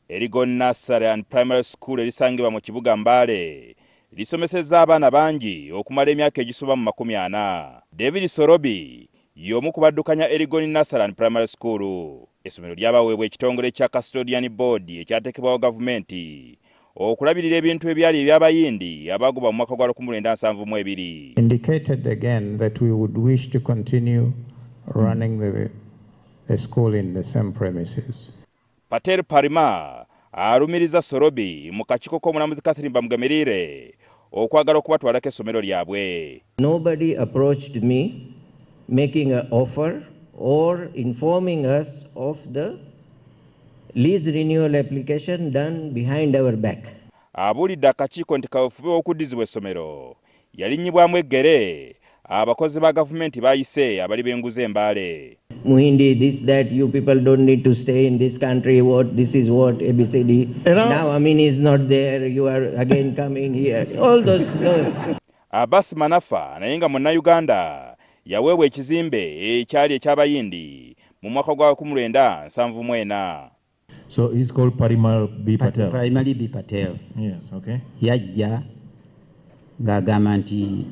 Elgon Nursery and Primary School erisangibwa mu kibuga Mbale lisomesezza abaana bangi okumala emyaka egisoba mu 40. David Sorobi y'omu ku baddukanya Elgon Nursery and Primary School. Essomero ly'abawebwa ekitongole kya Custodian Board ekyateekebwawo gavumenti okulabirira ebintu ebyali eby'abayindi abagobwa mu mwaka gwa 1972. Indicated again that we would wish to continue running the school in the same premises. Patel Parima arumiriza Sorobi mu kakiiko k'omulamuzi Catherine Bamugemereire okwagala okubatwalako essomero lyabwe. Nobody approached me making an offer or informing us of the lease renewal application done behind our back. Abulidde akakiiko nti kawefube okuddizibwa essomero yalinnyibwamu eggere abakozi ba gavumenti bayise abali b'enguzi Mbale. Muhindi, this, that, you people don't need to stay in this country, what, this is what, ABCD. Now Amin is not there, you are again coming here. All those. Abbas Manafa naye nga munnayuganda yaweebwa ekizimbe ekyali eky'abayindi mu mwaka gwa 1974. So he's called Parimal B. Patel. Primary B. Patel. Yes, okay. Yajja ng'agamba nti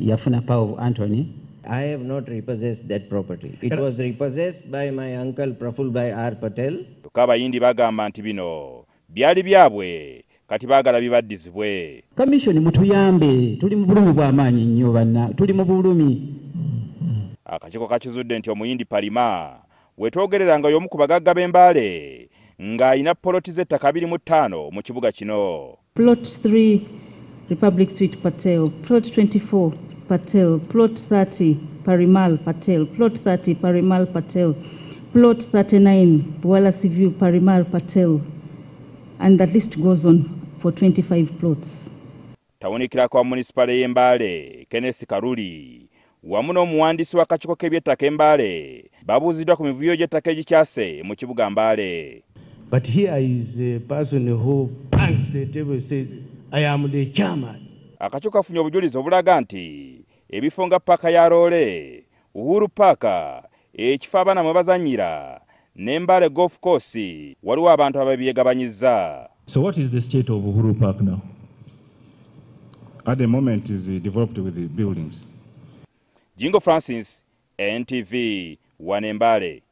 yafuna power of Anthony. I have not repossessed that property. It was repossessed by my uncle Prafulbhai R. Patel. Abayindi bagamba nti bino byali byabwe kati baagala bibaddizibwe. Commission mutuyambe, tuli mu bulumi bw'amaanyi nnyo banna, tuli mu bulumi. Akakiiko kakizudde nti omuyindi Parima wetwogereranga y'omu ku bagagga b'Embale ng'ayina poloti z'ettaka 25 mu kibuga kino. Plot 3 Republic Street Patel, plot 24 Patel, plot 30 Parimal Patel, plot 30 Parimal Patel, plot 39 Bwalasi View Parimal Patel, and the list goes on for 25 plots. Tawunikira kwa municipal y'Embale Kenneth Karuli wamu n'omuwandiisi w'akakiiko k'ebyettaka Mbale babuuziddwa ku mivuyo gy'ettaka egikyase mu kibuga Mbale. But here is a person who bangs the table and says, I am the chairman. Akakiiko kafunye obujulizi obulaga nti ebifo nga paaka ya Loole, Uhuru Paaka, ekifo abaana mwe bazannyira ne Mbale Golf Course waliwo abantu ababyegabanyizza. So what is the state of Uhuru Park now? At the moment is developed with the buildings. Jingo Francis, NTV, Mbale.